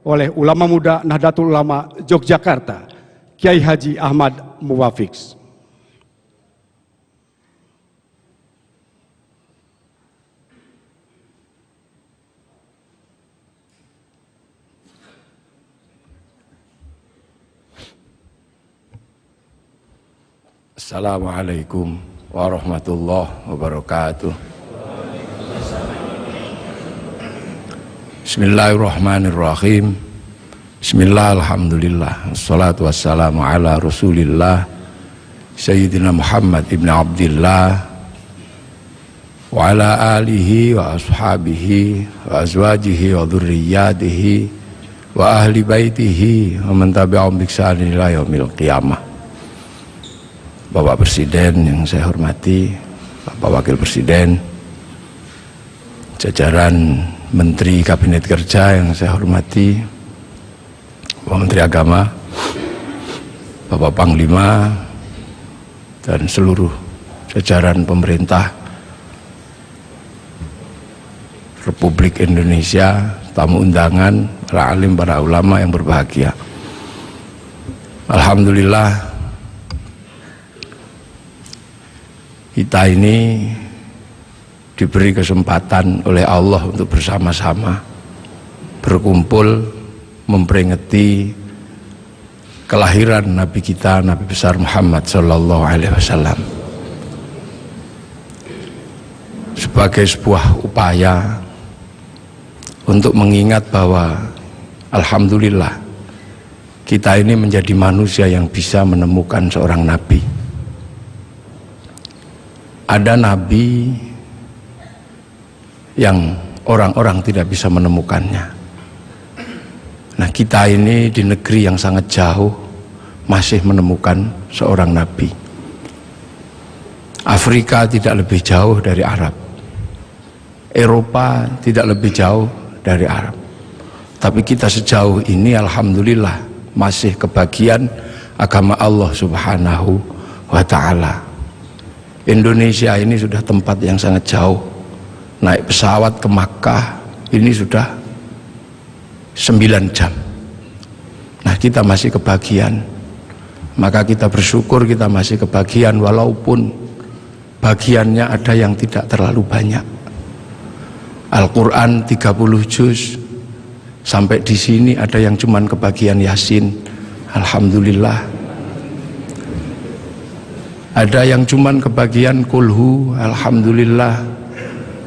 oleh ulama muda Nahdlatul Ulama Yogyakarta, Kiai Haji Ahmad Muwafiq. Assalamualaikum warahmatullahi wabarakatuh. Bismillahirrahmanirrahim. Bismillah, alhamdulillah, wassalatu wassalamu ala rasulillah Sayyidina Muhammad ibn Abdillah wa ala alihi wa ashabihi wa azwajihi wa dhurriyyatihi wa ahli baitihi wa man tabi'ahum bi ihsan ila yaumil qiyamah. Bapak Presiden yang saya hormati, Bapak Wakil Presiden, jajaran Menteri Kabinet Kerja yang saya hormati, Bapak Menteri Agama, Bapak Panglima, dan seluruh jajaran pemerintah Republik Indonesia, tamu undangan, para alim, para ulama yang berbahagia. Alhamdulillah, kita ini diberi kesempatan oleh Allah untuk bersama-sama berkumpul memperingati kelahiran Nabi kita, Nabi besar Muhammad Sallallahu Alaihi Wasallam, sebagai sebuah upaya untuk mengingat bahwa alhamdulillah kita ini menjadi manusia yang bisa menemukan seorang Nabi. Ada Nabi yang orang-orang tidak bisa menemukannya. Nah, kita ini di negeri yang sangat jauh masih menemukan seorang Nabi. Afrika tidak lebih jauh dari Arab, Eropa tidak lebih jauh dari Arab. Tapi kita sejauh ini alhamdulillah masih kebagian agama Allah Subhanahu wa Ta'ala. Indonesia ini sudah tempat yang sangat jauh. Naik pesawat ke Makkah ini sudah 9 jam. Nah, kita masih kebagian. Maka kita bersyukur kita masih kebagian, walaupun bagiannya ada yang tidak terlalu banyak. Al-Quran 30 juz, sampai di sini ada yang cuman kebagian Yasin. Alhamdulillah. Ada yang cuman kebagian kulhu, alhamdulillah.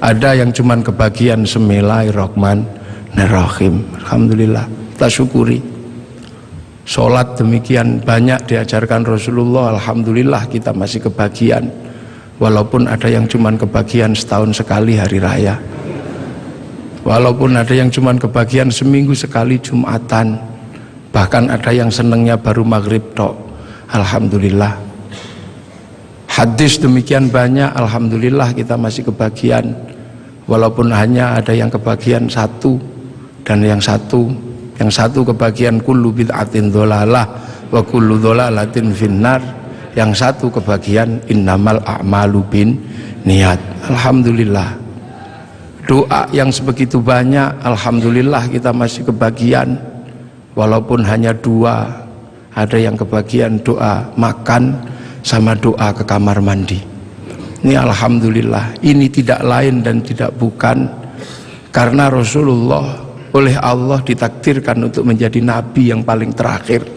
Ada yang cuman kebagian Bismillahirrahmanirrahim, alhamdulillah. Kita syukuri. Sholat demikian banyak diajarkan Rasulullah, alhamdulillah kita masih kebagian. Walaupun ada yang cuman kebagian setahun sekali hari raya, walaupun ada yang cuman kebagian seminggu sekali Jumatan, bahkan ada yang senengnya baru maghrib tok, alhamdulillah. Hadis demikian banyak, alhamdulillah kita masih kebagian. Walaupun hanya ada yang kebagian satu, dan yang satu kebagian kullu bid'atin dholalah wa kullu dholalatin finnar. Yang satu kebagian innamal a'malu bin niat. Alhamdulillah. Doa yang sebegitu banyak, alhamdulillah kita masih kebagian. Walaupun hanya 2, ada yang kebagian doa makan sama doa ke kamar mandi. Ini alhamdulillah, ini tidak lain dan tidak bukan karena Rasulullah oleh Allah ditakdirkan untuk menjadi nabi yang paling terakhir.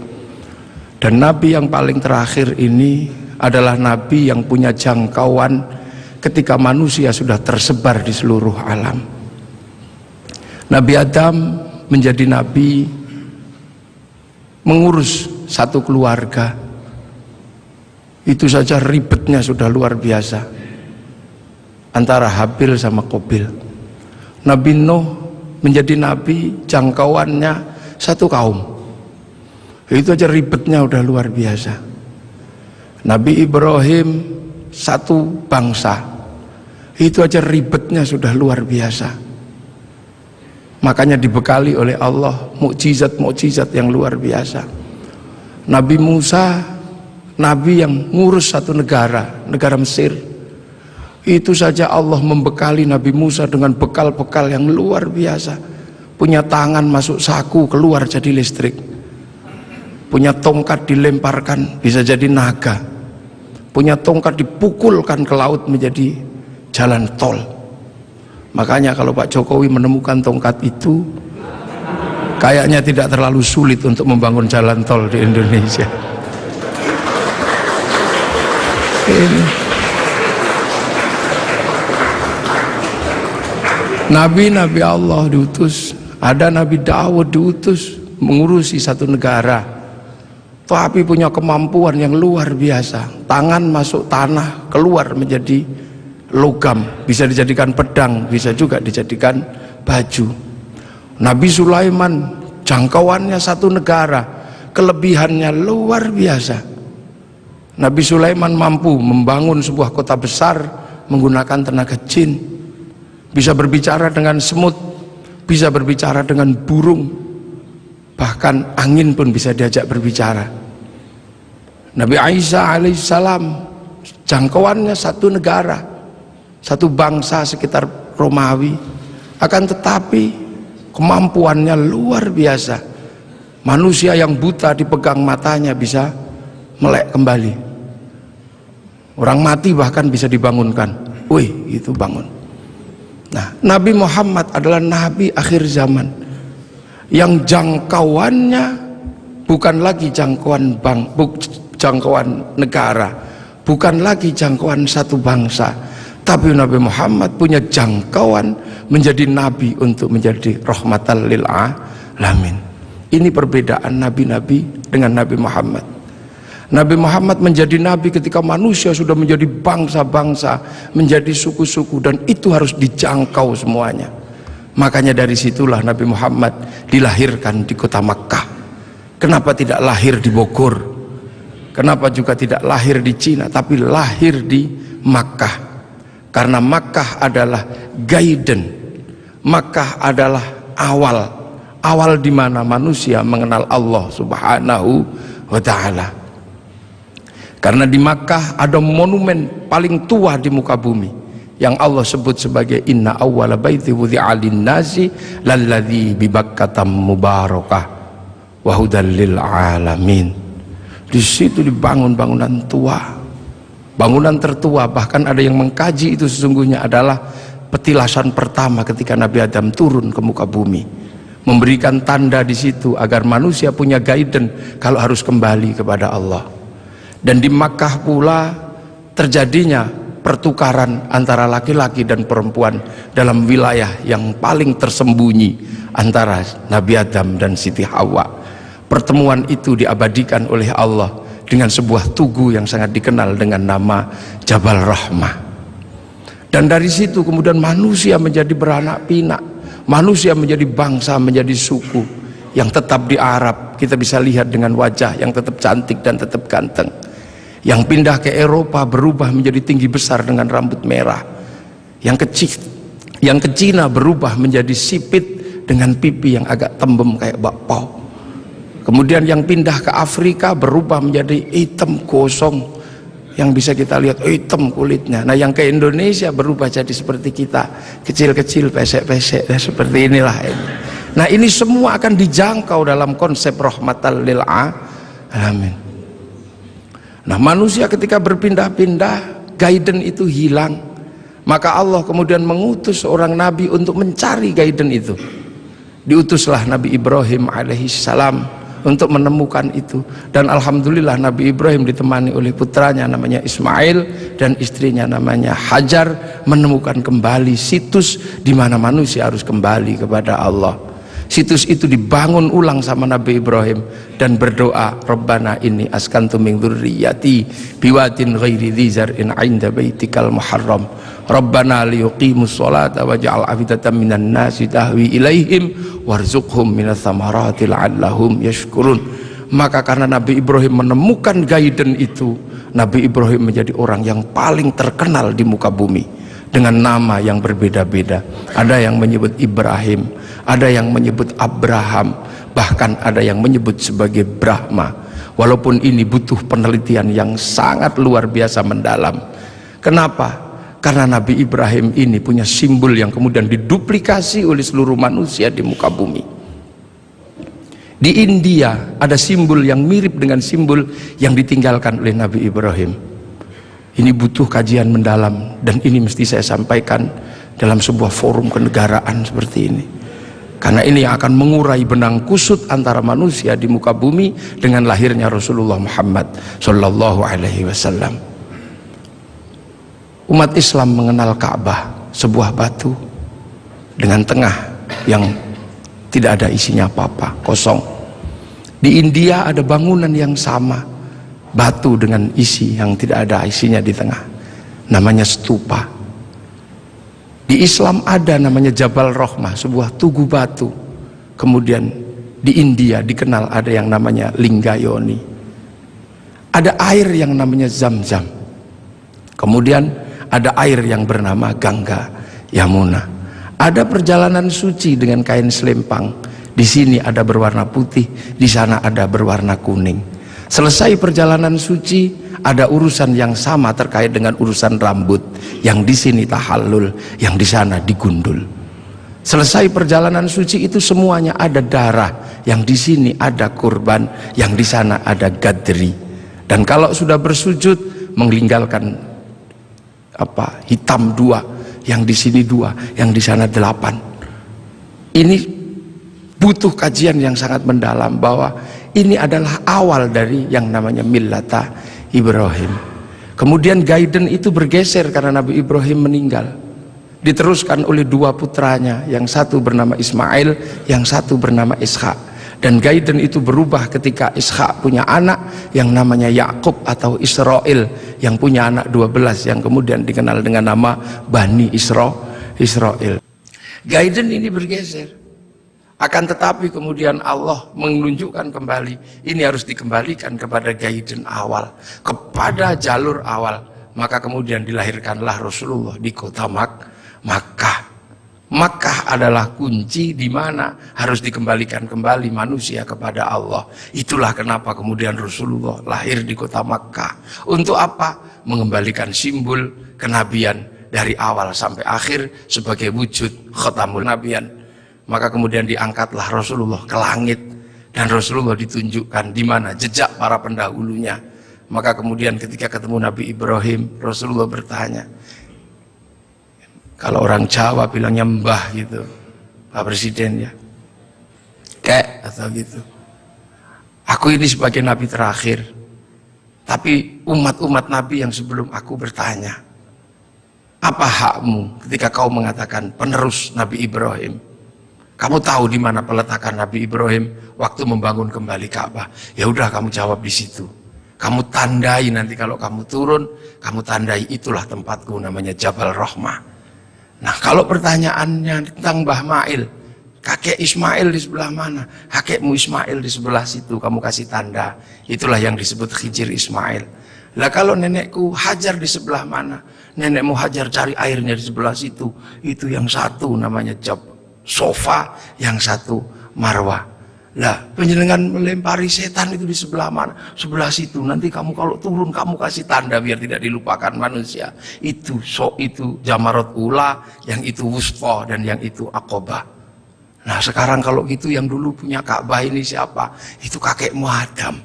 Dan nabi yang paling terakhir ini adalah nabi yang punya jangkauan ketika manusia sudah tersebar di seluruh alam. Nabi Adam menjadi nabi mengurus satu keluarga. Itu saja ribetnya sudah luar biasa antara Habil sama Qabil. Nabi Nuh menjadi nabi, jangkauannya satu kaum. Itu aja ribetnya udah luar biasa. Nabi Ibrahim satu bangsa. Itu aja ribetnya sudah luar biasa. Makanya dibekali oleh Allah mukjizat-mukjizat yang luar biasa. Nabi Musa, nabi yang ngurus satu negara, negara Mesir. Itu saja Allah membekali Nabi Musa dengan bekal-bekal yang luar biasa. Punya tangan masuk saku, keluar jadi listrik. Punya tongkat dilemparkan bisa jadi naga. Punya tongkat dipukulkan ke laut menjadi jalan tol. Makanya kalau Pak Jokowi menemukan tongkat itu, kayaknya tidak terlalu sulit untuk membangun jalan tol di Indonesia. Ini Nabi-nabi Allah diutus, ada Nabi Daud diutus mengurusi satu negara, tapi punya kemampuan yang luar biasa. Tangan masuk tanah, keluar menjadi logam, bisa dijadikan pedang, bisa juga dijadikan baju. Nabi Sulaiman jangkauannya satu negara, kelebihannya luar biasa. Nabi Sulaiman mampu membangun sebuah kota besar menggunakan tenaga jin. Bisa berbicara dengan semut, bisa berbicara dengan burung, bahkan angin pun bisa diajak berbicara. Nabi Isa alaihissalam jangkauannya satu negara, satu bangsa sekitar Romawi, akan tetapi kemampuannya luar biasa. Manusia yang buta dipegang matanya bisa melek kembali. Orang mati bahkan bisa dibangunkan. Wih, itu bangun. Nah, Nabi Muhammad adalah Nabi akhir zaman yang jangkauannya bukan lagi jangkauan jangkauan negara, bukan lagi jangkauan satu bangsa, tapi Nabi Muhammad punya jangkauan menjadi Nabi untuk menjadi rahmatan lil alamin. Ini perbedaan Nabi-Nabi dengan Nabi Muhammad. Nabi Muhammad menjadi Nabi ketika manusia sudah menjadi bangsa-bangsa, menjadi suku-suku, dan itu harus dijangkau semuanya. Makanya dari situlah Nabi Muhammad dilahirkan di kota Makkah. Kenapa tidak lahir di Bogor? Kenapa juga tidak lahir di Cina, tapi lahir di Makkah? Karena Makkah adalah guidance, Makkah adalah awal di mana manusia mengenal Allah Subhanahu wa Ta'ala. Karena di Makkah ada monumen paling tua di muka bumi yang Allah sebut sebagai inna awwala baiti wudi'a lin-nasi lalladzi bi Bakkah mubarakah wa hudal lil alamin. Di situ dibangun bangunan tua, bangunan tertua, bahkan ada yang mengkaji itu sesungguhnya adalah petilasan pertama ketika Nabi Adam turun ke muka bumi, memberikan tanda di situ agar manusia punya guidance kalau harus kembali kepada Allah. Dan di Makkah pula terjadinya pertukaran antara laki-laki dan perempuan dalam wilayah yang paling tersembunyi antara Nabi Adam dan Siti Hawa. Pertemuan itu diabadikan oleh Allah dengan sebuah tugu yang sangat dikenal dengan nama Jabal Rahmah. Dan dari situ kemudian manusia menjadi beranak pinak, manusia menjadi bangsa, menjadi suku yang tetap di Arab. Kita bisa lihat dengan wajah yang tetap cantik dan tetap ganteng. Yang pindah ke Eropa berubah menjadi tinggi besar dengan rambut merah. Yang ke Cina berubah menjadi sipit dengan pipi yang agak tembem kayak bakpao. Kemudian yang pindah ke Afrika berubah menjadi hitam gosong, yang bisa kita lihat hitam kulitnya. Nah, yang ke Indonesia berubah jadi seperti kita, kecil-kecil, pesek-pesek, seperti inilah ini. Nah, ini semua akan dijangkau dalam konsep rahmatan lil alamin. Nah, manusia ketika berpindah-pindah, guidance itu hilang. Maka Allah kemudian mengutus seorang nabi untuk mencari guidance itu. Diutuslah Nabi Ibrahim alaihissalam untuk menemukan itu. Dan alhamdulillah Nabi Ibrahim ditemani oleh putranya namanya Ismail dan istrinya namanya Hajar, menemukan kembali situs di mana manusia harus kembali kepada Allah. Situs itu dibangun ulang sama Nabi Ibrahim dan berdoa, Rabbana inni askantu min dzurriyyati biwadin ghairi dzi zar'in 'inda baitikal muharram Rabbana liyuqimus sholata waj'al afidatan minan nasi tahwi ilaihim warzuqhum minas thamarati la'allahum yashkurun. Maka karena Nabi Ibrahim menemukan guidance itu, Nabi Ibrahim menjadi orang yang paling terkenal di muka bumi dengan nama yang berbeda-beda. Ada yang menyebut Ibrahim, ada yang menyebut Abraham, bahkan ada yang menyebut sebagai Brahma. Walaupun ini butuh penelitian yang sangat luar biasa mendalam. Kenapa? Karena Nabi Ibrahim ini punya simbol yang kemudian diduplikasi oleh seluruh manusia di muka bumi. Di India ada simbol yang mirip dengan simbol yang ditinggalkan oleh Nabi Ibrahim. Ini butuh kajian mendalam, dan ini mesti saya sampaikan dalam sebuah forum kenegaraan seperti ini. Karena ini yang akan mengurai benang kusut antara manusia di muka bumi dengan lahirnya Rasulullah Muhammad Sallallahu Alaihi Wasallam. Umat Islam mengenal Ka'bah, sebuah batu dengan tengah yang tidak ada isinya apa-apa, kosong. Di India ada bangunan yang sama, batu dengan isi yang tidak ada isinya di tengah, namanya stupa. Di Islam ada namanya Jabal Rahmah, sebuah tugu batu. Kemudian di India dikenal ada yang namanya Linggayoni. Ada air yang namanya Zam-Zam. Kemudian ada air yang bernama Gangga Yamuna. Ada perjalanan suci dengan kain selempang. Di sini ada berwarna putih, di sana ada berwarna kuning. Selesai perjalanan suci, ada urusan yang sama terkait dengan urusan rambut. Yang di sini tahallul, yang di sana digundul. Selesai perjalanan suci itu semuanya ada darah. Yang di sini ada kurban, yang di sana ada gadri. Dan kalau sudah bersujud, meninggalkan hitam 2, yang di sini 2, yang di sana 8. Ini butuh kajian yang sangat mendalam, bahwa ini adalah awal dari yang namanya millata Ibrahim. Kemudian guidance itu bergeser karena Nabi Ibrahim meninggal, diteruskan oleh 2 putranya, yang satu bernama Ismail, yang satu bernama Ishak. Dan guidance itu berubah ketika Ishak punya anak yang namanya Yakub atau Israel, yang punya anak 12 yang kemudian dikenal dengan nama Bani Israel. Guidance ini bergeser. Akan tetapi kemudian Allah menunjukkan kembali, ini harus dikembalikan kepada guidance awal, kepada jalur awal. Maka kemudian dilahirkanlah Rasulullah di kota Makkah. Makkah adalah kunci di mana harus dikembalikan kembali manusia kepada Allah. Itulah kenapa kemudian Rasulullah lahir di kota Makkah. Untuk apa? Mengembalikan simbol kenabian dari awal sampai akhir sebagai wujud khatamul nabiyan. Maka kemudian diangkatlah Rasulullah ke langit, dan Rasulullah ditunjukkan di mana jejak para pendahulunya. Maka kemudian ketika ketemu Nabi Ibrahim, Rasulullah bertanya, kalau orang Jawa bilangnya mbah gitu, Pak Presiden ya, kek atau gitu. Aku ini sebagai Nabi terakhir, tapi umat-umat Nabi yang sebelum aku bertanya, apa hakmu ketika kau mengatakan penerus Nabi Ibrahim? Kamu tahu di mana peletakan Nabi Ibrahim waktu membangun kembali Ka'bah? Ya udah, kamu jawab di situ. Kamu tandai nanti kalau kamu turun, kamu tandai itulah tempatku, namanya Jabal Rahmah. Nah, kalau pertanyaannya tentang Mbah Mail, kakek Ismail di sebelah mana? Kakekmu Ismail di sebelah situ, kamu kasih tanda. Itulah yang disebut Khijir Ismail. Lah kalau nenekku Hajar di sebelah mana? Nenekmu Hajar cari airnya di sebelah situ. Itu yang satu namanya Sofa, yang satu Marwah. Lah penjenengan melempari setan itu di sebelah mana? Sebelah situ. Nanti kamu kalau turun kamu kasih tanda biar tidak dilupakan manusia. Itu Jamarat Ula, yang itu Wusta, dan yang itu Aqobah. Nah sekarang kalau gitu yang dulu punya Ka'bah ini siapa? Itu kakekmu Adam.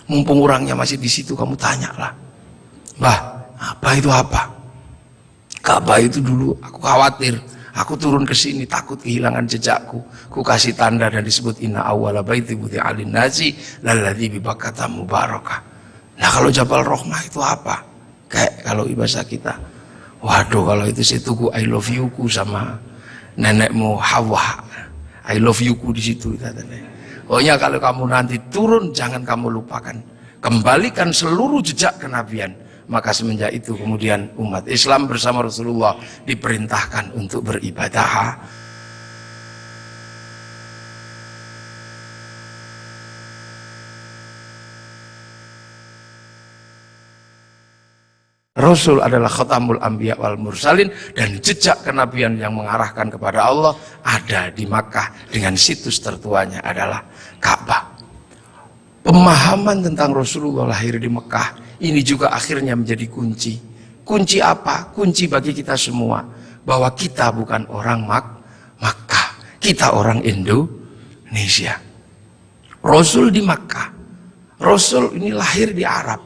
Mumpung orangnya masih di situ, kamu tanyalah, Mbah, apa itu apa? Ka'bah itu dulu aku khawatir, aku turun ke sini takut kehilangan jejakku. Ku kasih tanda dan disebut inna awwala baiti wudi'a lin-nasi lalladzi bi Bakkata mubarakah. Nah kalau Jabal Rahmah itu apa? Kayak kalau bahasa kita, waduh kalau itu saya tuku I love you ku sama nenekmu Hawa. I love you ku di situ katanya. Pokoknya kalau kamu nanti turun jangan kamu lupakan, kembalikan seluruh jejak kenabian. Maka semenjak itu kemudian umat Islam bersama Rasulullah diperintahkan untuk beribadah. Rasul adalah khatamul anbiya wal mursalin, dan jejak kenabian yang mengarahkan kepada Allah ada di Makkah dengan situs tertuanya adalah Ka'bah. Pemahaman tentang Rasulullah lahir di Mekah ini juga akhirnya menjadi kunci Kunci apa? Kunci bagi kita semua bahwa kita bukan orang Makkah, kita orang Indonesia. Rasul di Makkah, Rasul ini lahir di Arab.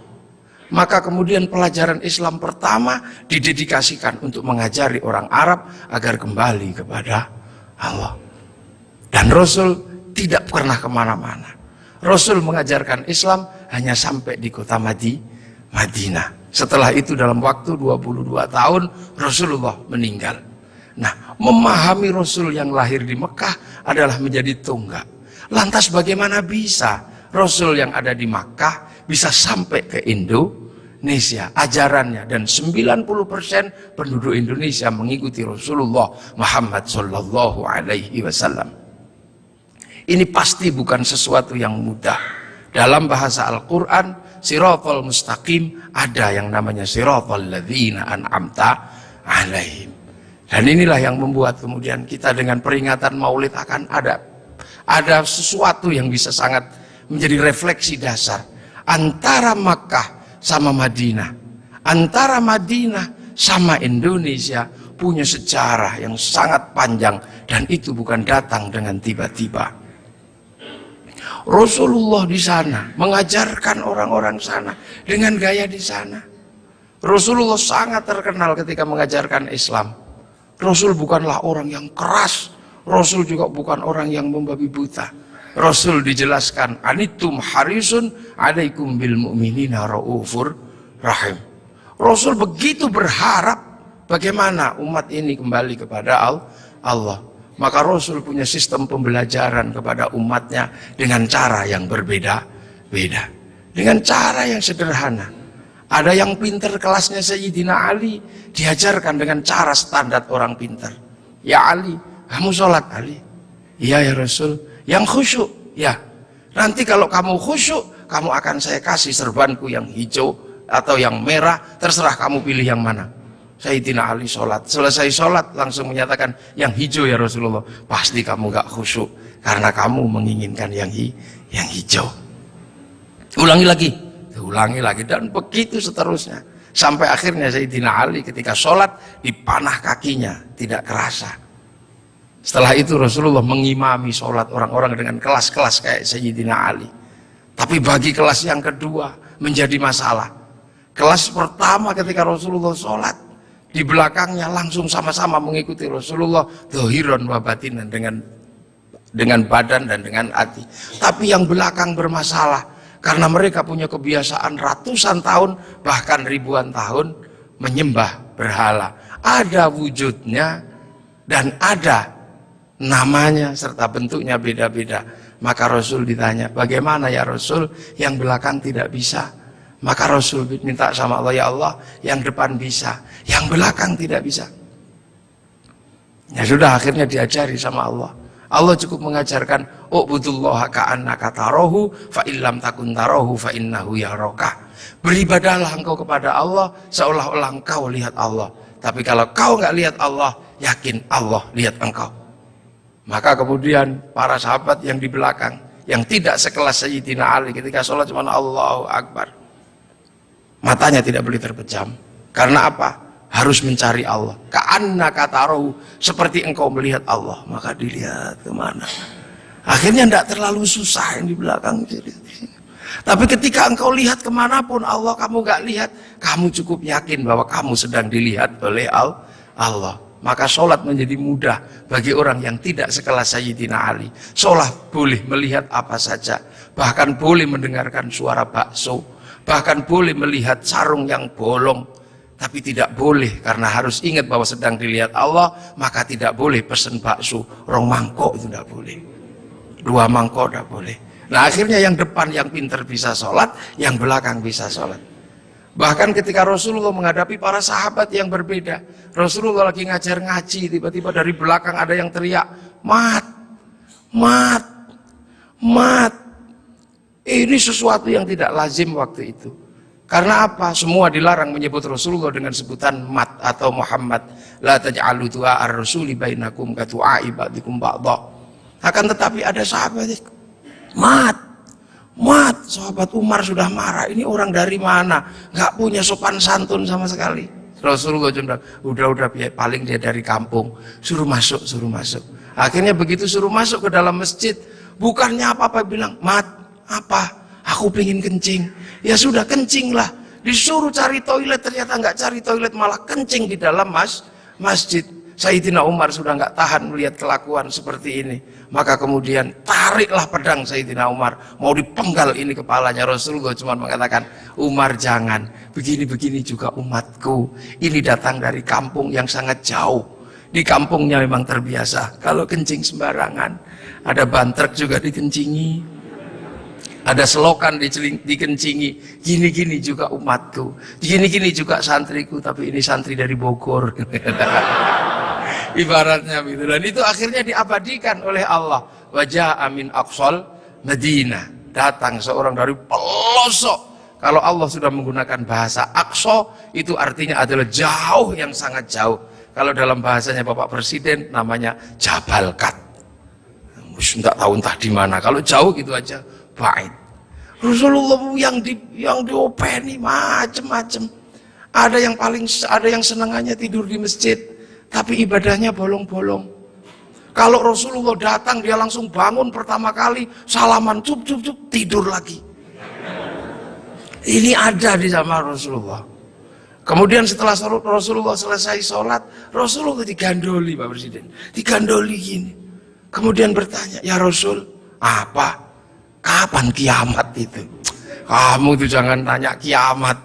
Maka kemudian pelajaran Islam pertama didedikasikan untuk mengajari orang Arab agar kembali kepada Allah. Dan Rasul tidak pernah kemana-mana. Rasul mengajarkan Islam hanya sampai di kota Madinah. Setelah itu dalam waktu 22 tahun Rasulullah meninggal. Nah, memahami Rasul yang lahir di Mekah adalah menjadi tonggak. Lantas bagaimana bisa Rasul yang ada di Makkah bisa sampai ke Indonesia ajarannya, dan 90% penduduk Indonesia mengikuti Rasulullah Muhammad sallallahu alaihi wasallam. Ini pasti bukan sesuatu yang mudah. Dalam bahasa Al-Qur'an, Siratal mustaqim ada yang namanya siratal ladzina an'amta alaihim. Dan inilah yang membuat kemudian kita dengan peringatan Maulid akan ada sesuatu yang bisa sangat menjadi refleksi dasar antara Makkah sama Madinah, antara Madinah sama Indonesia punya sejarah yang sangat panjang, dan itu bukan datang dengan tiba-tiba. Rasulullah di sana mengajarkan orang-orang sana dengan gaya di sana. Rasulullah sangat terkenal ketika mengajarkan Islam. Rasul bukanlah orang yang keras, Rasul juga bukan orang yang membabi buta. Rasul dijelaskan, anitum harisun alaikum bil mu'minina raufur rahim. Rasul begitu berharap bagaimana umat ini kembali kepada Allah. Maka Rasul punya sistem pembelajaran kepada umatnya dengan cara yang berbeda-beda, dengan cara yang sederhana. Ada yang pinter kelasnya Sayyidina Ali, diajarkan dengan cara standar orang pinter. Ya Ali, kamu sholat Ali. Iya ya Rasul. Yang khusyuk, ya. Nanti kalau kamu khusyuk, kamu akan saya kasih serbanku yang hijau atau yang merah, terserah kamu pilih yang mana. Sayyidina Ali sholat, selesai sholat langsung menyatakan yang hijau ya Rasulullah. Pasti kamu gak khusyuk karena kamu menginginkan yang hijau. Ulangi lagi, dan begitu seterusnya sampai akhirnya Sayyidina Ali ketika sholat dipanah kakinya tidak kerasa. Setelah itu Rasulullah mengimami sholat orang-orang dengan kelas-kelas kayak Sayyidina Ali. Tapi bagi kelas yang kedua menjadi masalah. Kelas pertama ketika Rasulullah sholat, di belakangnya langsung sama-sama mengikuti Rasulullah dhahiran wa batinan, dengan badan dan dengan hati. Tapi yang belakang bermasalah karena mereka punya kebiasaan ratusan tahun bahkan ribuan tahun menyembah berhala. Ada wujudnya dan ada namanya serta bentuknya beda-beda. Maka Rasul ditanya, bagaimana ya Rasul yang belakang tidak bisa? Maka Rasul minta sama Allah, ya Allah yang depan bisa, yang belakang tidak bisa. Ya sudah, akhirnya diajari sama Allah. Allah cukup mengajarkan, u'budullaha ka'annaka tarahu fa illam takun tarahu fa innahu yaraka. Beribadahlah engkau kepada Allah seolah-olah engkau lihat Allah. Tapi kalau kau nggak lihat Allah, yakin Allah lihat engkau. Maka kemudian para sahabat yang di belakang, yang tidak sekelas Sayyidina Ali ketika sholat cuma Allahu Akbar, matanya tidak boleh terpejam. Karena apa? Harus mencari Allah. Ka'annaka tarahu, seperti engkau melihat Allah. Maka dilihat kemana. Akhirnya tidak terlalu susah yang di belakang. Tapi ketika engkau lihat kemanapun Allah kamu gak lihat, kamu cukup yakin bahwa kamu sedang dilihat oleh Allah. Maka sholat menjadi mudah bagi orang yang tidak sekelas Sayyidina Ali. Sholat boleh melihat apa saja, bahkan boleh mendengarkan suara bakso, bahkan boleh melihat sarung yang bolong. Tapi tidak boleh, karena harus ingat bahwa sedang dilihat Allah, maka tidak boleh pesen bakso rong mangkok, itu tidak boleh, 2 mangkok tidak boleh. Nah akhirnya yang depan yang pinter bisa sholat, yang belakang bisa sholat. Bahkan ketika Rasulullah menghadapi para sahabat yang berbeda, Rasulullah lagi ngajar ngaji, tiba-tiba dari belakang ada yang teriak, mat, mat, mat. Ini sesuatu yang tidak lazim waktu itu. Karena apa? Semua dilarang menyebut Rasulullah dengan sebutan mat atau Muhammad. La taj'alu du'a ar-rasuli bainakum ka du'a'i ba'dikum ba'dha. Akan tetapi ada sahabat, mat, mat. Sahabat Umar sudah marah. Ini orang dari mana? Gak punya sopan santun sama sekali. Rasulullah cuma udah paling dia dari kampung, suruh masuk. Akhirnya begitu suruh masuk ke dalam masjid, bukannya apa-apa, bilang, "Mat, apa? Aku pengen kencing." Ya sudah, kencing lah. Disuruh cari toilet, ternyata nggak cari toilet, malah kencing di dalam masjid. Sayyidina Umar sudah nggak tahan melihat kelakuan seperti ini, maka kemudian tariklah pedang Sayyidina Umar, mau dipenggal ini kepalanya. Rasulullah cuma mengatakan, "Umar jangan, begini-begini juga umatku, ini datang dari kampung yang sangat jauh, di kampungnya memang terbiasa kalau kencing sembarangan, ada bantrek juga dikencingi, ada selokan dikencingi, gini-gini juga umatku, gini-gini juga santriku, tapi ini santri dari Bogor." Ibaratnya gitu. Dan itu akhirnya diabadikan oleh Allah. Wajah amin aqsal Madinah, datang seorang dari pelosok. Kalau Allah sudah menggunakan bahasa aqsa, itu artinya adalah jauh, yang sangat jauh. Kalau dalam bahasanya Bapak Presiden namanya Jabal Kat, enggak tahu entah di mana. Kalau jauh gitu aja, baik. Rasulullah yang diopeni macem-macem. Ada yang senangannya tidur di masjid, tapi ibadahnya bolong-bolong. Kalau Rasulullah datang, dia langsung bangun pertama kali, salaman, cup, tidur lagi. Ini ada di zaman Rasulullah. Kemudian setelah Rasulullah selesai sholat, Rasulullah digandoli, Pak Presiden, digandoli gini. Kemudian bertanya, "Ya Rasul, apa? Kapan kiamat itu?" Kamu itu jangan tanya kiamat.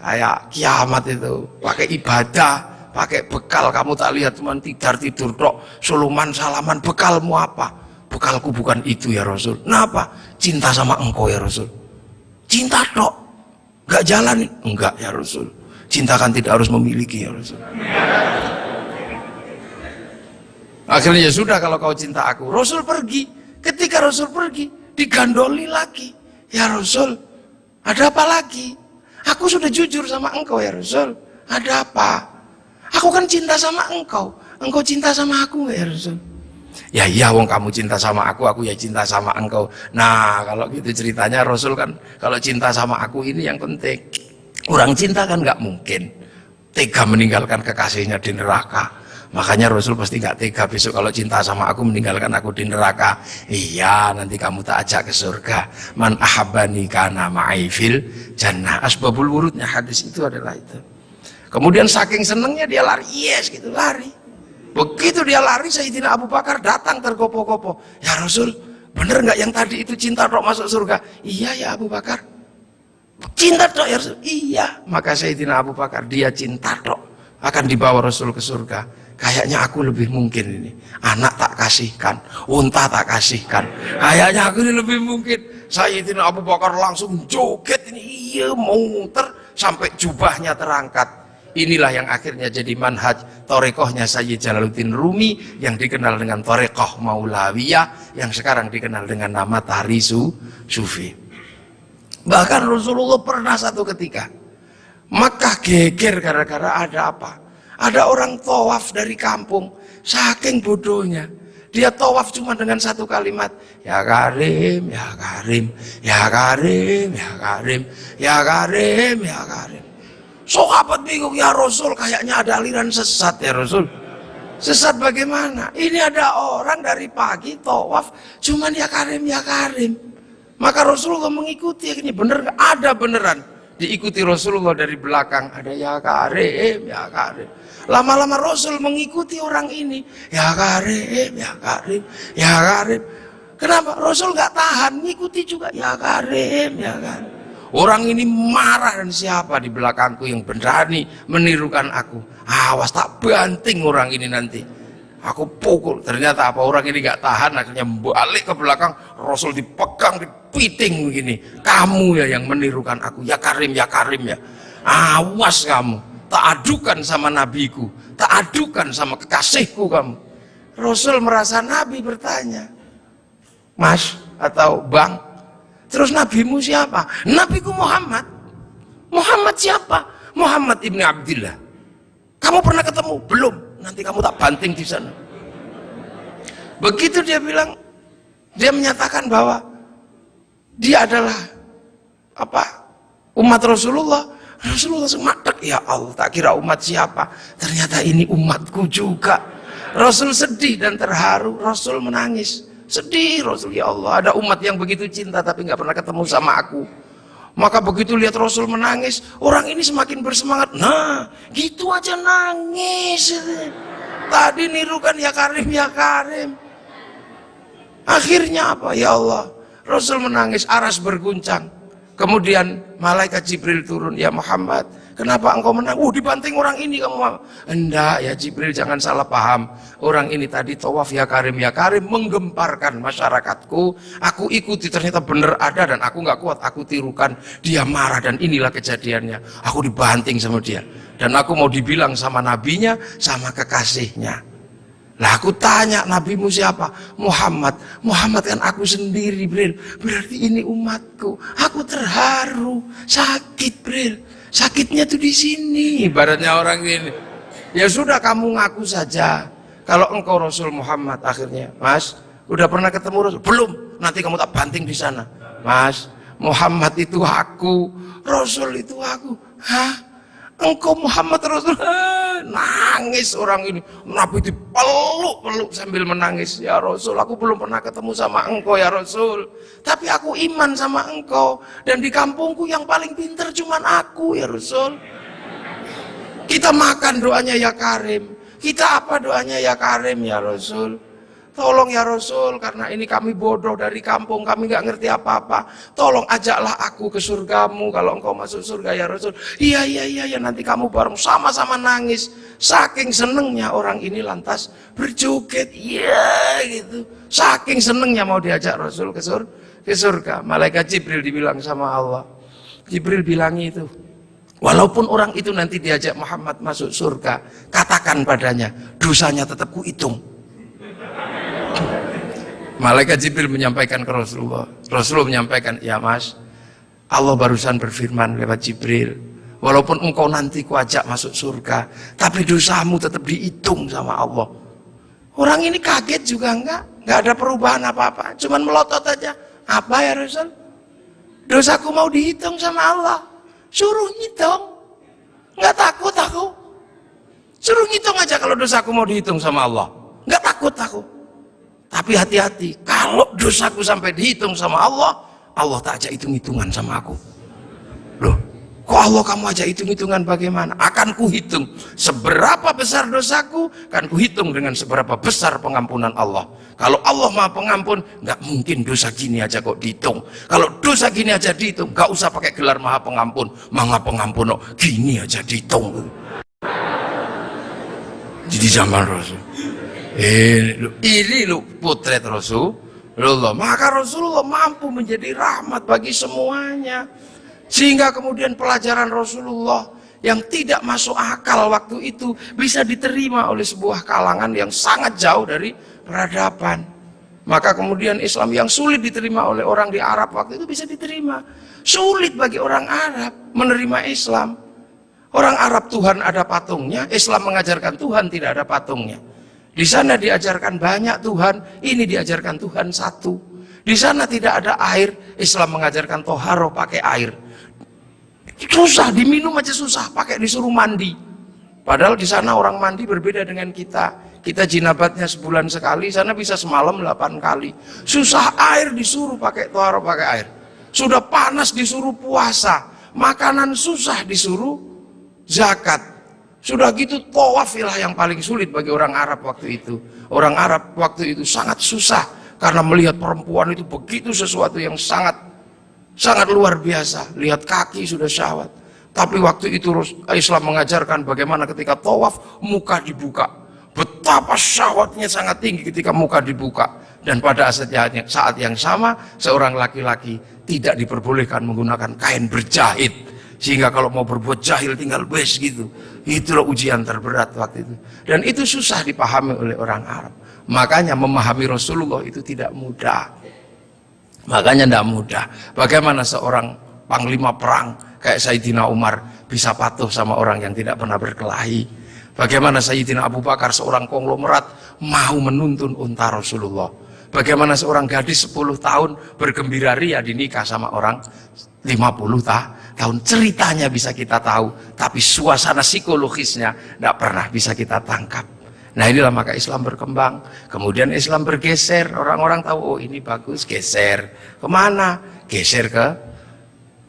Kayak kiamat itu pakai ibadah, pakai bekal. Kamu tak lihat cuma tidur tok, suluman salaman, bekalmu apa? Bekalku bukan itu ya Rasul. Kenapa? Cinta sama engkau ya Rasul. Cinta tok, nggak jalan? Enggak ya Rasul. Cinta kan tidak harus memiliki ya Rasul. Akhirnya ya sudah, kalau kau cinta aku. Rasul pergi. Ketika Rasul pergi, digandoli lagi. Ya Rasul, ada apa lagi? Aku sudah jujur sama engkau ya Rasul. Ada apa? Aku kan cinta sama engkau. Engkau cinta sama aku ya Rasul? Ya iya, wong kamu cinta sama aku ya cinta sama engkau. Nah, kalau gitu ceritanya Rasul kan, kalau cinta sama aku ini yang penting. Orang cinta kan nggak mungkin tega meninggalkan kekasihnya di neraka. Makanya Rasul pasti nggak tega besok kalau cinta sama aku meninggalkan aku di neraka. Iya, nanti kamu tak ajak ke surga. Man ahabbani kana ma'i fil jannah. Asbabul wurudnya hadis itu adalah itu. Kemudian saking senengnya dia lari, yes gitu, lari. Begitu dia lari, Sayyidina Abu Bakar datang tergopoh-gopoh. Ya Rasul, bener nggak yang tadi itu cinta tok masuk surga? Iya ya Abu Bakar. Cinta tok ya Rasul? Iya. Maka Sayyidina Abu Bakar, dia cinta tok akan dibawa Rasul ke surga. Kayaknya aku lebih mungkin ini. Anak tak kasihkan, unta tak kasihkan. Kayaknya aku ini lebih mungkin. Sayyidina Abu Bakar langsung joget ini, iya, muter sampai jubahnya terangkat. Inilah yang akhirnya jadi manhaj torekohnya Sayyid Jalaluddin Rumi, yang dikenal dengan torekoh Maulawiyah, yang sekarang dikenal dengan nama Tahrisu Sufi. Bahkan Rasulullah pernah satu ketika Makkah geger gara-gara ada apa? Ada orang tawaf dari kampung, saking bodohnya dia tawaf cuma dengan satu kalimat, ya Karim, ya Karim, ya Karim, ya Karim, ya Karim, ya Karim. Sahabat bingung, ya Rasul, kayaknya ada aliran sesat ya Rasul. Sesat bagaimana? Ini ada orang dari pagi tawaf cuman ya Karim, ya Karim. Maka Rasulullah mengikuti, ini bener gak? Ada beneran. Diikuti Rasulullah dari belakang, ada ya Karim, ya Karim. Lama-lama Rasul mengikuti orang ini, ya Karim, ya Karim, ya Karim. Kenapa? Rasul gak tahan, ngikuti juga, ya Karim, ya Karim. Orang ini marah, dan siapa di belakangku yang berani menirukan aku? Awas, tak banting orang ini nanti. Aku pukul. Ternyata apa, orang ini gak tahan, akhirnya balik ke belakang. Rasul dipegang, dipiting begini. Kamu ya yang menirukan aku, ya Karim, ya Karim ya. Awas kamu, tak adukan sama nabiku, tak adukan sama kekasihku kamu. Rasul merasa Nabi bertanya, Mas atau Bang, terus nabimu siapa? Nabiku Muhammad. Muhammad siapa? Muhammad ibni Abdillah. Kamu pernah ketemu? Belum. Nanti kamu tak banting di sana. Begitu dia bilang, dia menyatakan bahwa dia adalah apa? Umat Rasulullah. Rasulullah langsung madek. Ya Allah, tak kira umat siapa, ternyata ini umatku juga. Rasul sedih dan terharu, Rasul menangis. Sedih Rasul, ya Allah, ada umat yang begitu cinta tapi nggak pernah ketemu sama aku. Maka begitu lihat Rasul menangis, orang ini semakin bersemangat. Nah, gitu aja nangis. Tadi nirukan ya Karim, ya Karim. Akhirnya apa? Ya Allah, Rasul menangis, aras berguncang. Kemudian malaikat Jibril turun, ya Muhammad, kenapa engkau menang? Dibanting orang ini kamu. Enggak ya Jibril, jangan salah paham. Orang ini tadi tawaf ya Karim menggemparkan masyarakatku. Aku ikuti, ternyata benar ada dan aku nggak kuat. Aku tirukan, dia marah dan inilah kejadiannya. Aku dibanting sama dia. Dan aku mau dibilang sama nabinya, sama kekasihnya. Lah aku tanya, nabimu siapa? Muhammad. Muhammad kan aku sendiri, Bril. Berarti ini umatku. Aku terharu, sakit, Bril. Sakitnya tuh di sini. Ibaratnya orang ini. Ya sudah, kamu ngaku saja. Kalau engkau Rasul Muhammad akhirnya, Mas, udah pernah ketemu Rasul? Belum. Nanti kamu tak banting di sana. Mas, Muhammad itu aku, Rasul itu aku. Hah? Engkau Muhammad Rasul? Nangis orang ini. Nabi dipeluk-peluk sambil menangis. Ya Rasul, aku belum pernah ketemu sama engkau ya Rasul. Tapi aku iman sama engkau. Dan di kampungku yang paling pintar cuman aku ya Rasul. Kita makan doanya ya Karim. Kita apa doanya ya Karim ya Rasul. Tolong ya Rasul, karena ini kami bodoh dari kampung, kami nggak ngerti apa-apa. Tolong ajaklah aku ke surgamu kalau engkau masuk surga ya Rasul. Iya, nanti kamu bareng sama-sama nangis. Saking senengnya orang ini lantas berjoget, iya gitu. Saking senengnya mau diajak Rasul ke surga. Malaikat Jibril dibilang sama Allah. Jibril bilang itu, walaupun orang itu nanti diajak Muhammad masuk surga, katakan padanya, dosanya tetap kuhitung. Malaikat Jibril menyampaikan ke Rasulullah. Rasulullah menyampaikan, ya Mas, Allah barusan berfirman lewat Jibril, walaupun engkau nanti kuajak masuk surga, tapi dosamu tetap dihitung sama Allah. Orang ini kaget juga enggak ada perubahan apa-apa, cuman melotot aja. Apa ya Rasul? Dosaku mau dihitung sama Allah. Suruh ngitung. Enggak takut aku. Suruh ngitung aja kalau dosaku mau dihitung sama Allah. Enggak takut aku. Tapi hati-hati, kalau dosaku sampai dihitung sama Allah, Allah tak ajak hitung-hitungan sama aku. Loh, kok Allah kamu ajak hitung-hitungan bagaimana? Akan kuhitung seberapa besar dosaku, kan kuhitung dengan seberapa besar pengampunan Allah. Kalau Allah Maha Pengampun, nggak mungkin dosa gini aja kok dihitung. Kalau dosa gini aja dihitung, nggak usah pakai gelar Maha Pengampun. Maha Pengampun, oh, gini aja dihitung. Jadi zaman Rasul. Ini lu potret Rasulullah. Maka Rasulullah mampu menjadi rahmat bagi semuanya. Sehingga kemudian pelajaran Rasulullah yang tidak masuk akal waktu itu bisa diterima oleh sebuah kalangan yang sangat jauh dari peradaban. Maka kemudian Islam yang sulit diterima oleh orang di Arab waktu itu bisa diterima. Sulit bagi orang Arab menerima Islam. Orang Arab Tuhan ada patungnya, Islam mengajarkan Tuhan tidak ada patungnya. Di sana diajarkan banyak Tuhan, ini diajarkan Tuhan satu. Di sana tidak ada air, Islam mengajarkan toharo pakai air. Susah, diminum aja susah, pakai disuruh mandi. Padahal di sana orang mandi berbeda dengan kita. Kita jinabatnya sebulan sekali, sana bisa semalam 8 kali. Susah, air disuruh pakai toharo pakai air. Sudah panas disuruh puasa, makanan susah disuruh zakat. Sudah gitu tawafilah yang paling sulit bagi orang Arab waktu itu. Orang Arab waktu itu sangat susah karena melihat perempuan itu begitu sesuatu yang sangat luar biasa. Lihat kaki sudah syahwat. Tapi waktu itu Islam mengajarkan bagaimana ketika tawaf muka dibuka. Betapa syahwatnya sangat tinggi ketika muka dibuka. Dan pada saat yang sama seorang laki-laki tidak diperbolehkan menggunakan kain berjahit. Sehingga kalau mau berbuat jahil tinggal wes gitu. Itulah ujian terberat waktu itu. Dan itu susah dipahami oleh orang Arab. Makanya memahami Rasulullah itu tidak mudah. Makanya tidak mudah. Bagaimana seorang panglima perang kayak Sayyidina Umar bisa patuh sama orang yang tidak pernah berkelahi. Bagaimana Sayyidina Abu Bakar seorang konglomerat mau menuntun unta Rasulullah. Bagaimana seorang gadis 10 tahun bergembira ria dinikah sama orang 50 tahun ceritanya bisa kita tahu, tapi suasana psikologisnya tidak pernah bisa kita tangkap. Nah inilah maka Islam berkembang, kemudian Islam bergeser, orang-orang tahu oh ini bagus, geser kemana? Geser ke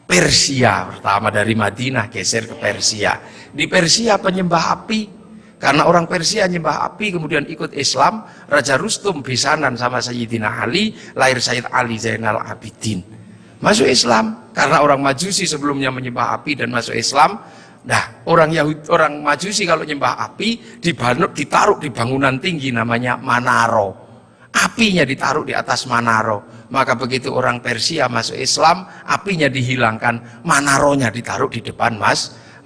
Persia, pertama dari Madinah geser ke Persia. Di Persia penyembah api, karena orang Persia nyembah api, kemudian ikut Islam. Raja Rustum besanan sama Sayyidina Ali, lahir Sayyid Ali Zainal Abidin, masuk Islam. Karena orang Majusi sebelumnya menyembah api dan masuk Islam. Nah, orang Majusi kalau nyembah api ditaruh di bangunan tinggi namanya Manaro. Apinya ditaruh di atas Manaro. Maka begitu orang Persia masuk Islam, apinya dihilangkan, Manaronya ditaruh di depan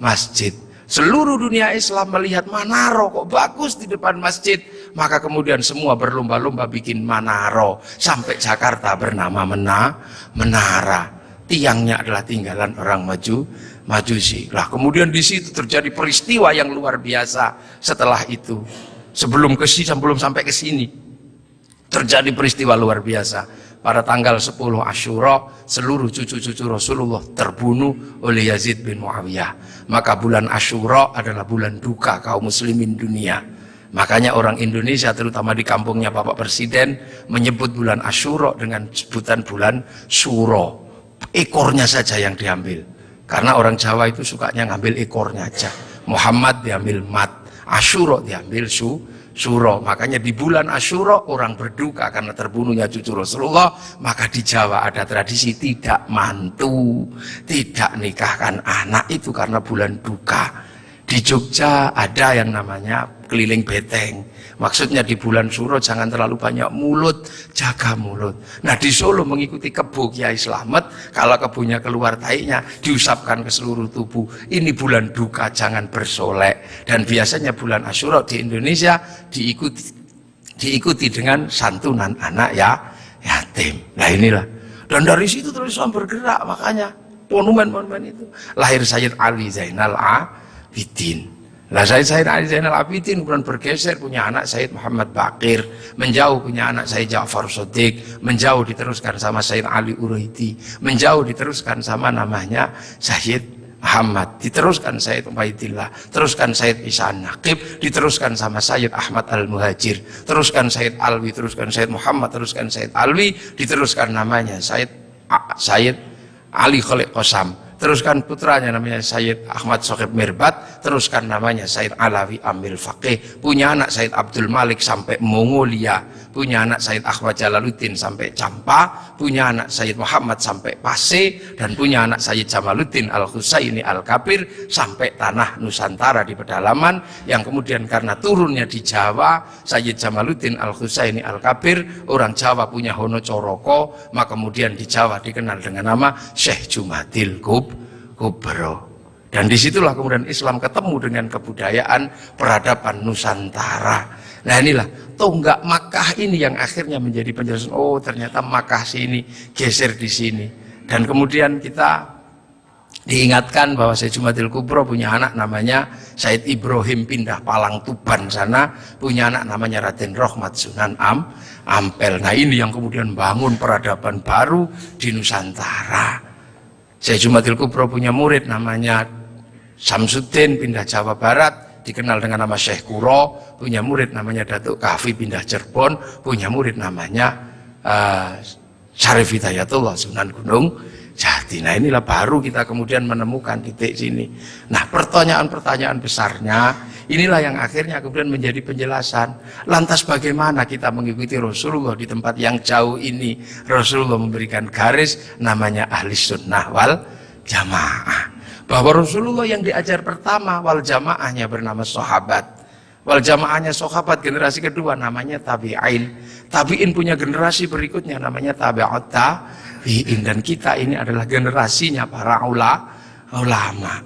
masjid. Seluruh dunia Islam melihat Manaro kok bagus di depan masjid, maka kemudian semua berlomba-lomba bikin Manaro. Sampai Jakarta bernama Menara. Tiangnya adalah tinggalan orang Majusi. Lah kemudian di situ terjadi peristiwa yang luar biasa. Setelah itu, sebelum sampai ke sini, terjadi peristiwa luar biasa. Pada tanggal 10 Asyura, seluruh cucu-cucu Rasulullah terbunuh oleh Yazid bin Muawiyah. Maka bulan Asyura adalah bulan duka kaum muslimin dunia. Makanya orang Indonesia, terutama di kampungnya Bapak Presiden, menyebut bulan Asyura dengan sebutan bulan Suro. Ekornya saja yang diambil, karena orang Jawa itu sukanya ngambil ekornya aja. Muhammad diambil mat, Asyura diambil Suro. Makanya di bulan Asyura orang berduka karena terbunuhnya cucu Rasulullah. Maka di Jawa ada tradisi tidak mantu, tidak nikahkan anak, itu karena bulan duka. Di Jogja ada yang namanya keliling beteng. Maksudnya di bulan Suro jangan terlalu banyak mulut, jaga mulut. Nah di Solo mengikuti kebo Kiai Slamet, kalau kebonya keluar taiknya diusapkan ke seluruh tubuh. Ini bulan duka, jangan bersolek. Dan biasanya bulan Asyura di Indonesia diikuti dengan santunan anak yatim. Nah inilah. Dan dari situ terus Islam bergerak, makanya monumen-monumen itu. Lahir Sayyid Ali Zainal Abidin. Lah Sayyid Ali Zainal Abidin kemudian bergeser, punya anak Sayyid Muhammad Baqir, menjauh punya anak Sayyid Ja'far Shadiq, menjauh diteruskan sama Sayyid Ali Uraidi, menjauh diteruskan sama namanya Sayyid Muhammad, diteruskan Sayyid Ubaidillah, teruskan Sayyid Isa Naqib, diteruskan sama Sayyid Ahmad Al-Muhajir, teruskan Sayyid Alwi, teruskan Sayyid Muhammad, teruskan Sayyid Alwi, diteruskan namanya Sayyid Ali Khalid Qasam, teruskan putranya namanya Sayyid Ahmad Sohib Mirbat, teruskan namanya Sayyid Alawi Amil Faqih, punya anak Sayyid Abdul Malik sampai Mongolia, punya anak Sayyid Ahmad Jalaluddin sampai Campa, punya anak Sayyid Muhammad sampai Pase, dan punya anak Sayyid Jamaluddin Al-Husaini Al-Kabir sampai tanah Nusantara di pedalaman, yang kemudian karena turunnya di Jawa, Sayyid Jamaluddin Al-Husaini Al-Kabir, orang Jawa punya Hono Coroko, maka kemudian di Jawa dikenal dengan nama Syekh Jumadil Kubro. Dan disitulah kemudian Islam ketemu dengan kebudayaan peradaban Nusantara. Nah inilah tonggak Makkah ini yang akhirnya menjadi penjelasan, oh ternyata Makkah sini geser di sini. Dan kemudian kita diingatkan bahwa Syekh Jumadil Kubro punya anak namanya Said Ibrahim, pindah Palang Tuban sana, punya anak namanya Raden Rohmat Sunan Ampel. Nah ini yang kemudian bangun peradaban baru di Nusantara. Syekh Jumadil Kubro punya murid namanya Samsuddin, pindah Jawa Barat, dikenal dengan nama Syekh Kuro, punya murid namanya Datuk Kahfi, pindah Cirebon, punya murid namanya Syarif Hidayatullah Sunan Gunung Jati. Nah inilah baru kita kemudian menemukan titik sini. Nah pertanyaan-pertanyaan besarnya inilah yang akhirnya kemudian menjadi penjelasan. Lantas bagaimana kita mengikuti Rasulullah di tempat yang jauh ini? Rasulullah memberikan garis namanya ahli sunnah wal jamaah. Bahwa Rasulullah yang diajar pertama wal jamaahnya bernama sahabat. Wal jamaahnya sahabat generasi kedua namanya tabi'in. Tabi'in punya generasi berikutnya namanya tabi'ut tabi'in. Dan kita ini adalah generasinya para ulama.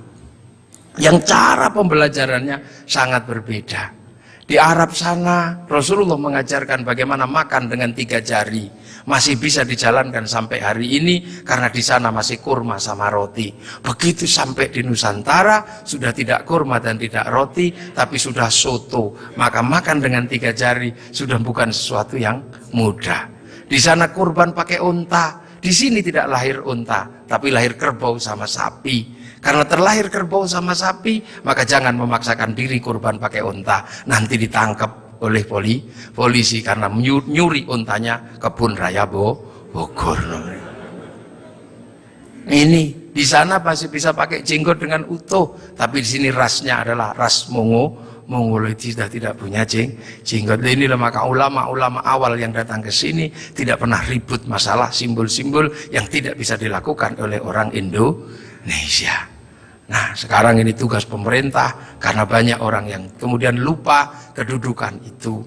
Yang cara pembelajarannya sangat berbeda. Di Arab sana Rasulullah mengajarkan bagaimana makan dengan 3 jari. Masih bisa dijalankan sampai hari ini karena di sana masih kurma sama roti. Begitu sampai di Nusantara sudah tidak kurma dan tidak roti, tapi sudah soto. Maka makan dengan 3 jari sudah bukan sesuatu yang mudah. Di sana kurban pakai unta. Di sini tidak lahir unta, tapi lahir kerbau sama sapi. Karena terlahir kerbau sama sapi, maka jangan memaksakan diri kurban pakai unta. Nanti ditangkap oleh polisi karena nyuri untanya Kebun Raya Bogor. Ini di sana masih bisa pakai jenggot dengan utuh, tapi di sini rasnya adalah ras Mongoloid, sudah tidak punya jenggot. Inilah maka ulama-ulama awal yang datang ke sini tidak pernah ribut masalah simbol-simbol yang tidak bisa dilakukan oleh orang Indonesia. Nah, sekarang ini tugas pemerintah karena banyak orang yang kemudian lupa kedudukan itu.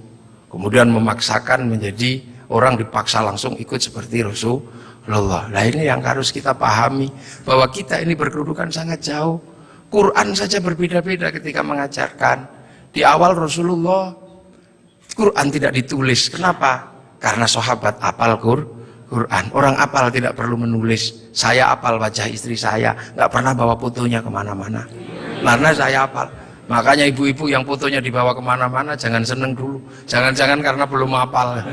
Kemudian memaksakan menjadi orang dipaksa langsung ikut seperti Rasulullah. Nah, ini yang harus kita pahami bahwa kita ini berkedudukan sangat jauh. Quran saja berbeda-beda ketika mengajarkan. Di awal Rasulullah Quran tidak ditulis. Kenapa? Karena sahabat apal Quran. Orang apal tidak perlu menulis. Saya apal wajah istri saya, nggak pernah bawa fotonya kemana-mana. Karena saya apal. Makanya ibu-ibu yang fotonya dibawa kemana-mana jangan seneng dulu. Jangan-jangan karena belum apal.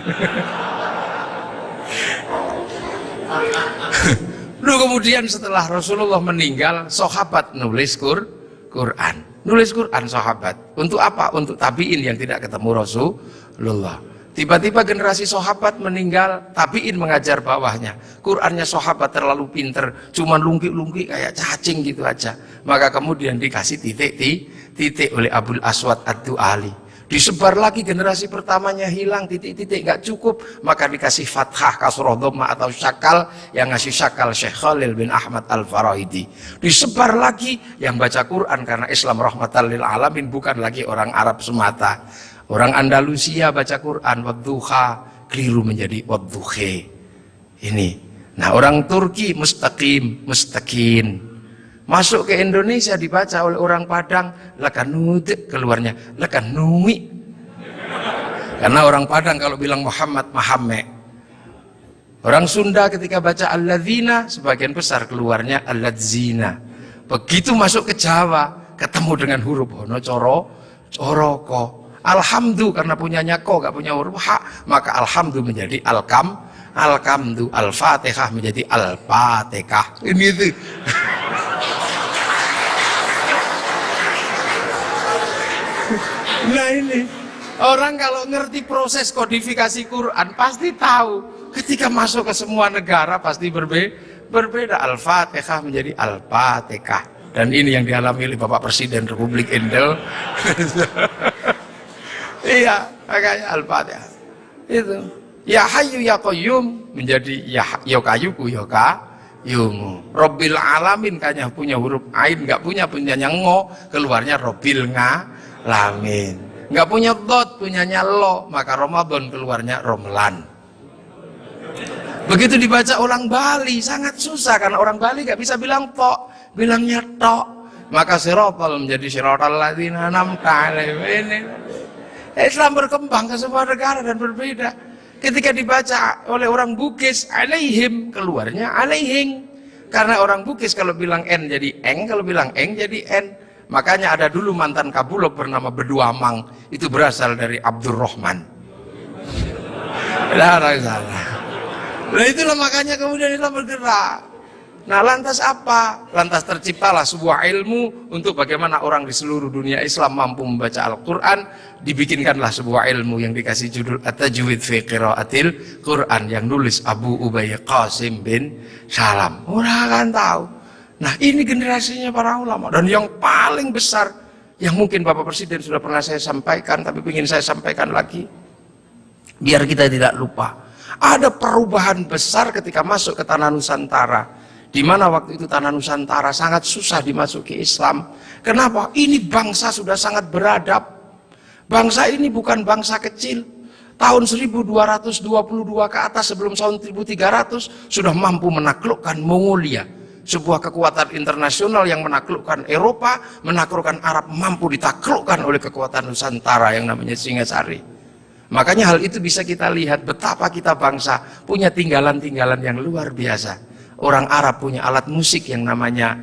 Lalu kemudian setelah Rasulullah meninggal, sahabat nulis Quran. Nulis Quran sahabat. Untuk apa? Untuk tabiin yang tidak ketemu Rasulullah. Tiba-tiba generasi sahabat meninggal, tabiin mengajar bawahnya. Qurannya sahabat terlalu pinter, cuma lungki-lungki kayak cacing gitu aja. Maka kemudian dikasih titik oleh Abul Aswad Ad-Du'ali. Disebar lagi, generasi pertamanya hilang, titik-titik nggak cukup, maka dikasih fathah, kasroh, dhamma atau syakal. Yang ngasih syakal Syekh Khalil bin Ahmad Al-Farahidi. Disebar lagi, yang baca Quran karena Islam rahmatan lil alamin, bukan lagi orang Arab semata. Orang Andalusia baca Quran wadduha, keliru menjadi wadduhe. Ini. Nah, orang Turki mustaqim, mustaqin. Masuk ke Indonesia dibaca oleh orang Padang lakanud, keluarnya lakanui. Karena orang Padang kalau bilang Muhammad Mahamme. Orang Sunda ketika baca alladzina sebagian besar keluarnya alladzina. Begitu masuk ke Jawa ketemu dengan huruf hono coroko. Alhamdu karena punyanya ko gak punya huruf ha, maka alhamdu menjadi alkamdu, al-fatihah menjadi al-fatihah. Ini itu. Nah ini orang kalau ngerti proses kodifikasi Quran pasti tahu. Ketika masuk ke semua negara pasti berbeda. Al-fatihah menjadi al-fatihah. Dan ini yang dialami oleh Bapak Presiden Republik Indonesia. Iya, makanya Al-Fatihah. Itu. Ya Hayyu ya Qayyum menjadi ya kayuku ya kayumu. Rabbil alamin kayaknya punya huruf ain, enggak punyanya ngo, keluarnya Rabbil ngalamin. Enggak punya dot, punyanya lo, maka Ramadan keluarnya Romlan. Begitu dibaca orang Bali sangat susah karena orang Bali enggak bisa bilang tok, bilangnya tok. Maka siratal menjadi siratal ladzina an'amta alaihim. Islam berkembang ke semua negara dan berbeda. Ketika dibaca oleh orang Bugis alaihim, keluarnya alaihing. Karena orang Bugis kalau bilang n jadi eng, kalau bilang eng jadi n. Makanya ada dulu mantan Kabulok bernama Beduamang, itu berasal dari Abdurrahman. Nah itulah makanya kemudian Islam bergerak. Nah lantas apa? Lantas terciptalah sebuah ilmu untuk bagaimana orang di seluruh dunia Islam mampu membaca Al-Quran. Dibikinkanlah sebuah ilmu yang dikasih judul At-Tajwid fi Qiraatil Quran, yang nulis Abu Ubay Qasim bin Salam. Orang akan tahu. Nah ini generasinya para ulama. Dan yang paling besar, yang mungkin Bapak Presiden sudah pernah saya sampaikan, tapi ingin saya sampaikan lagi, biar kita tidak lupa. Ada perubahan besar ketika masuk ke tanah Nusantara. Di mana waktu itu tanah Nusantara sangat susah dimasuki Islam. Kenapa? Ini bangsa sudah sangat beradab. Bangsa ini bukan bangsa kecil. Tahun 1222 ke atas sebelum tahun 1300 sudah mampu menaklukkan Mongolia. Sebuah kekuatan internasional yang menaklukkan Eropa, menaklukkan Arab, mampu ditaklukkan oleh kekuatan Nusantara yang namanya Singasari. Makanya hal itu bisa kita lihat betapa kita bangsa punya tinggalan-tinggalan yang luar biasa. Orang Arab punya alat musik yang namanya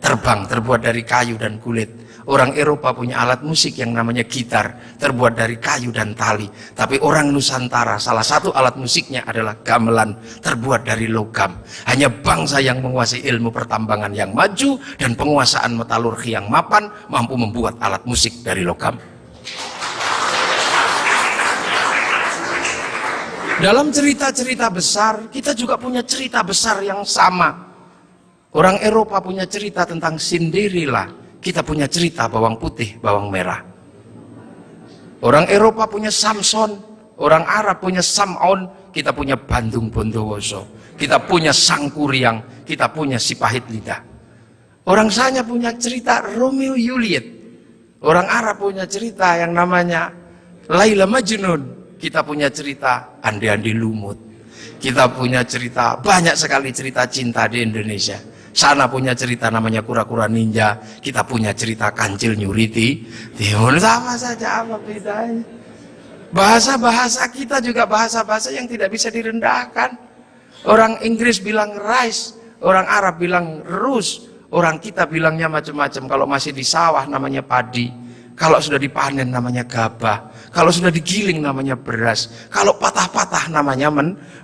terbang, terbuat dari kayu dan kulit. Orang Eropa punya alat musik yang namanya gitar, terbuat dari kayu dan tali. Tapi orang Nusantara, salah satu alat musiknya adalah gamelan, terbuat dari logam. Hanya bangsa yang menguasai ilmu pertambangan yang maju dan penguasaan metalurgi yang mapan mampu membuat alat musik dari logam. Dalam cerita-cerita besar, kita juga punya cerita besar yang sama. Orang Eropa punya cerita tentang Cinderella, kita punya cerita bawang putih, bawang merah. Orang Eropa punya Samson, orang Arab punya Sam'on, kita punya Bandung Bondowoso, kita punya Sangkuriang, kita punya si pahit lidah. Orang Sanya punya cerita Romeo Juliet, orang Arab punya cerita yang namanya Laila Majnun, kita punya cerita Andi-Andi Lumut, kita punya cerita, banyak sekali cerita cinta di Indonesia. Sana punya cerita namanya Kura-Kura Ninja, kita punya cerita Kancil Nyuriti. Timur sama saja, apa bedanya? Bahasa-bahasa kita juga bahasa-bahasa yang tidak bisa direndahkan. Orang Inggris bilang rice, orang Arab bilang rus, orang kita bilangnya macam-macam. Kalau masih di sawah namanya padi, kalau sudah dipanen namanya gabah, kalau sudah digiling namanya beras, kalau patah-patah namanya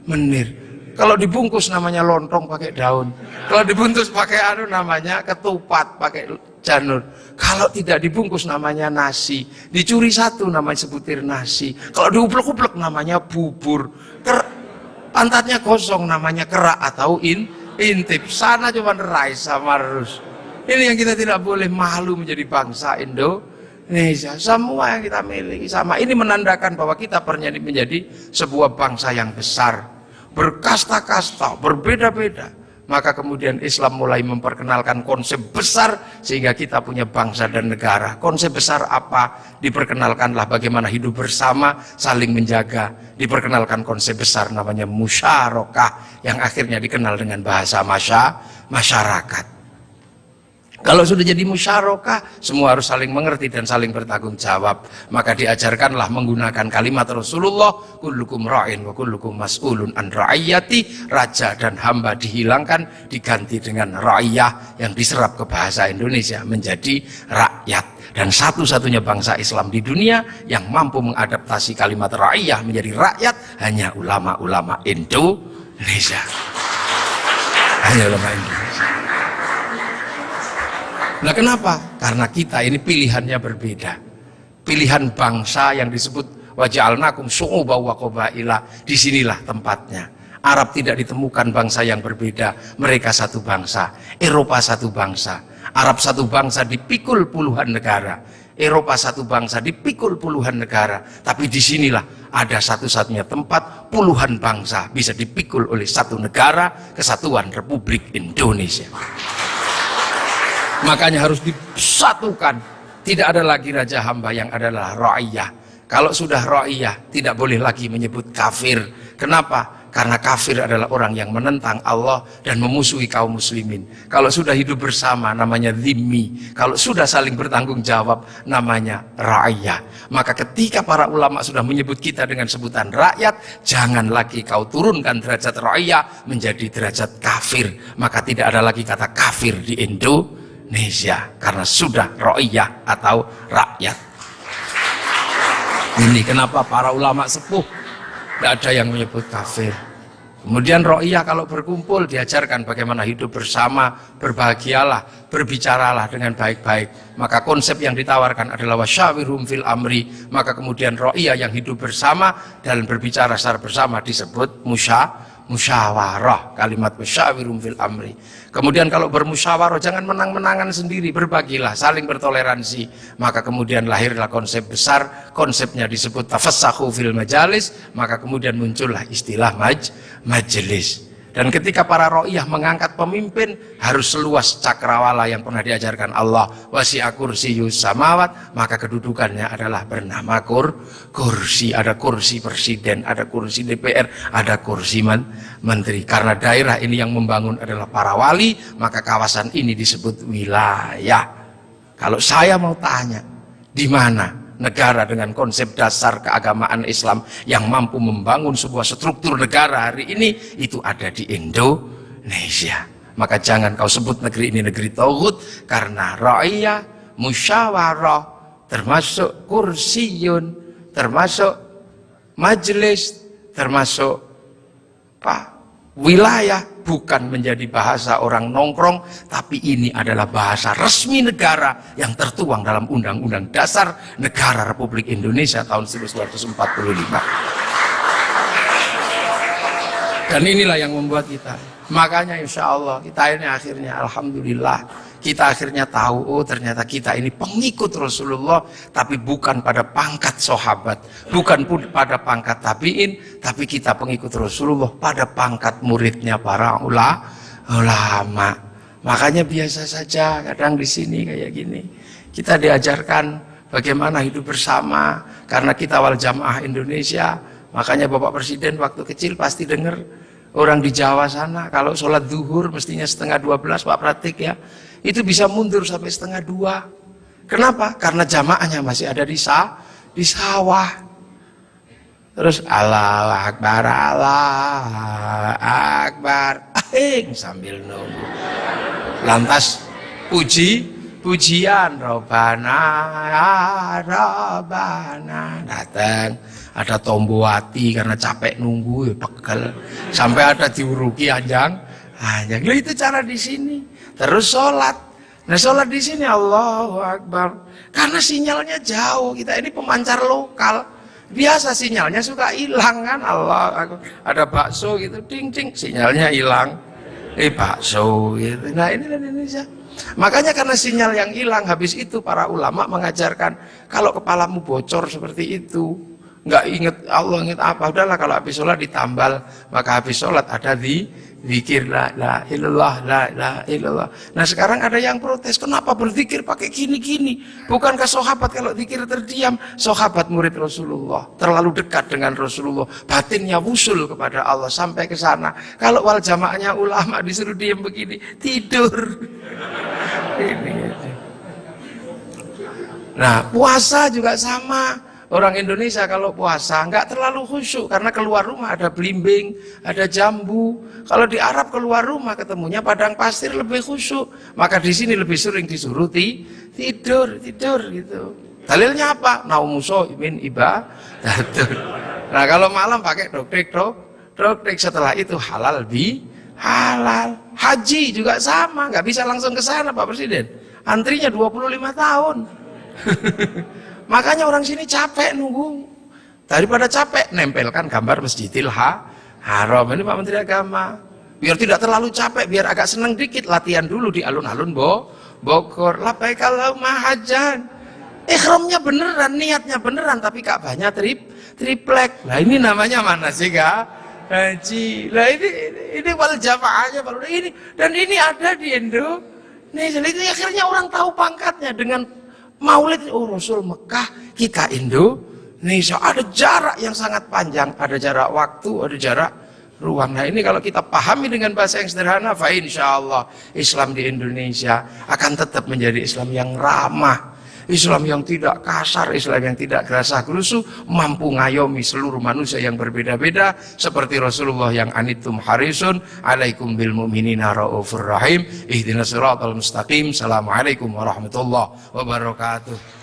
menir. Kalau dibungkus namanya lontong pakai daun. Kalau dibungkus pakai namanya ketupat pakai janur. Kalau tidak dibungkus namanya nasi. Dicuri satu namanya sebutir nasi. Kalau diuplek-uplek namanya bubur. Pantatnya kosong namanya kerak atau intip. Sana cuma rice sama rus. Ini yang kita tidak boleh malu menjadi bangsa Indonesia. Semua yang kita miliki sama. Ini menandakan bahwa kita pernah menjadi sebuah bangsa yang besar, berkasta-kasta, berbeda-beda. Maka kemudian Islam mulai memperkenalkan konsep besar sehingga kita punya bangsa dan negara. Konsep besar apa? Diperkenalkanlah bagaimana hidup bersama, saling menjaga. Diperkenalkan konsep besar namanya musyarakah yang akhirnya dikenal dengan bahasa masyarakat. Kalau sudah jadi musyarakah, semua harus saling mengerti dan saling bertanggung jawab. Maka diajarkanlah menggunakan kalimat Rasulullah, kullukum ra'in wa kullukum mas'ulun an ra'iyati. Raja dan hamba dihilangkan, diganti dengan ra'iyah yang diserap ke bahasa Indonesia menjadi rakyat. Dan satu-satunya bangsa Islam di dunia yang mampu mengadaptasi kalimat ra'iyah menjadi rakyat hanya ulama-ulama Indonesia. Hanya ulama Indonesia. Nah kenapa? Karena kita ini pilihannya berbeda. Pilihan bangsa yang disebut waja'alnakum syu'uban wa qabaila, disinilah tempatnya. Arab tidak ditemukan bangsa yang berbeda, mereka satu bangsa. Eropa satu bangsa, Arab satu bangsa dipikul puluhan negara. Eropa satu bangsa dipikul puluhan negara. Tapi disinilah ada satu-satunya tempat puluhan bangsa bisa dipikul oleh satu negara, Kesatuan Republik Indonesia. Makanya harus disatukan. Tidak ada lagi raja hamba, yang adalah ra'iyah. Kalau sudah ra'iyah, tidak boleh lagi menyebut kafir. Kenapa? Karena kafir adalah orang yang menentang Allah dan memusuhi kaum muslimin. Kalau sudah hidup bersama namanya dhimmi. Kalau sudah saling bertanggung jawab namanya ra'iyah. Maka ketika para ulama sudah menyebut kita dengan sebutan rakyat, jangan lagi kau turunkan derajat ra'iyah menjadi derajat kafir. Maka tidak ada lagi kata kafir di Indonesia karena sudah ra'iyah atau rakyat. Ini kenapa para ulama sepuh tidak ada yang menyebut kafir. Kemudian ra'iyah kalau berkumpul diajarkan bagaimana hidup bersama, berbahagialah, berbicaralah dengan baik-baik. Maka konsep yang ditawarkan adalah wasyawirhum fil amri. Maka kemudian ra'iyah yang hidup bersama dan berbicara secara bersama disebut musyawarah, kalimat wasyawirhum fil amri. Kemudian kalau bermusyawarah jangan menang-menangan sendiri, berbagilah, saling bertoleransi. Maka kemudian lahirlah konsep besar, konsepnya disebut tafassahu fil majalis. Maka kemudian muncullah istilah majelis. Dan ketika para ra'iyah mengangkat pemimpin, harus seluas cakrawala yang pernah diajarkan Allah, wasi'a kursiyyus samawat, maka kedudukannya adalah bernama kursi. Ada kursi presiden, ada kursi DPR, ada kursi menteri. Karena daerah ini yang membangun adalah para wali, maka kawasan ini disebut wilayah. Kalau saya mau tanya, di mana negara dengan konsep dasar keagamaan Islam yang mampu membangun sebuah struktur negara hari ini, itu ada di Indonesia. Maka jangan kau sebut negeri ini negeri tauhid, karena ra'iyah musyawarah, termasuk kursiyun, termasuk majelis, termasuk wilayah, bukan menjadi bahasa orang nongkrong, tapi ini adalah bahasa resmi negara yang tertuang dalam Undang-Undang Dasar Negara Republik Indonesia tahun 1945. Dan inilah yang membuat kita, makanya insya Allah kita ini akhirnya alhamdulillah, kita akhirnya tahu, oh ternyata kita ini pengikut Rasulullah, tapi bukan pada pangkat sahabat, bukan pun pada pangkat tabiin, tapi kita pengikut Rasulullah pada pangkat muridnya para ulama. Makanya biasa saja kadang di sini kayak gini, kita diajarkan bagaimana hidup bersama, karena kita wal jamaah Indonesia. Makanya Bapak Presiden waktu kecil pasti dengar orang di Jawa sana kalau sholat zuhur mestinya 11:30, Pak Pratik ya, itu bisa mundur sampai 1:30. Kenapa? Karena jamaahnya masih ada di sawah. Terus Allahu Akbar, Allahu Akbar, sambil nunggu. Lantas pujian Robana datang, ada tombowati karena capek nunggu ya pegel, sampai ada diuruki anjang. Nah, itu cara di sini. Terus sholat. Nah, sholat di sini Allahu Akbar. Karena sinyalnya jauh, kita ini pemancar lokal. Biasa sinyalnya suka hilang kan, Allah. Ada bakso gitu, ding ding, sinyalnya hilang. Bakso gitu. Nah, inilah Indonesia. Makanya karena sinyal yang hilang, habis itu para ulama mengajarkan kalau kepalamu bocor seperti itu, nggak inget Allah, inget apa, udahlah kalau habis sholat ditambal, maka habis sholat ada zikir la ilallah, la ilallah. Nah sekarang ada yang protes, kenapa berzikir pakai gini-gini? Bukankah sahabat kalau zikir terdiam? Sahabat murid Rasulullah terlalu dekat dengan Rasulullah, batinnya wusul kepada Allah sampai ke sana. Kalau wal jamaahnya ulama disuruh diam begini, tidur. Nah puasa juga sama. Orang Indonesia kalau puasa nggak terlalu khusyuk karena keluar rumah ada belimbing, ada jambu. Kalau di Arab keluar rumah ketemunya padang pasir lebih khusyuk. Maka di sini lebih sering disuruh tidur gitu. Dalilnya apa? Naumuso imin ibadatul. Nah kalau malam pakai doktek setelah itu halal halal. Haji juga sama, nggak bisa langsung ke sana Pak Presiden. Antrinya 25 tahun. Makanya orang sini capek nunggu. Daripada capek, nempelkan gambar Masjidil Haram. Ini Pak Menteri Agama. Biar tidak terlalu capek, biar agak seneng dikit, latihan dulu di alun-alun Bogor. Labbaik Allahumma hajjan. Ihramnya beneran, niatnya beneran, tapi Ka'bahnya triplek. Nah ini namanya mana sih haji. Nah ini wal jamaahnya baru ini, dan ini ada di Indonesia. Itu akhirnya orang tahu pangkatnya dengan Maulid. Oh Rasul Mekah, kita Indonesia. Ada jarak yang sangat panjang, ada jarak waktu, ada jarak ruang. Nah ini kalau kita pahami dengan bahasa yang sederhana, fa insyaallah Islam di Indonesia akan tetap menjadi Islam yang ramah, Islam yang tidak kasar, Islam yang tidak gerasa-gerusu, mampu ngayomi seluruh manusia yang berbeda-beda, seperti Rasulullah yang anittum harisun alaikum bil mu'minina raufur rahim ihdinas siratal mustaqim. Assalamualaikum warahmatullahi wabarakatuh.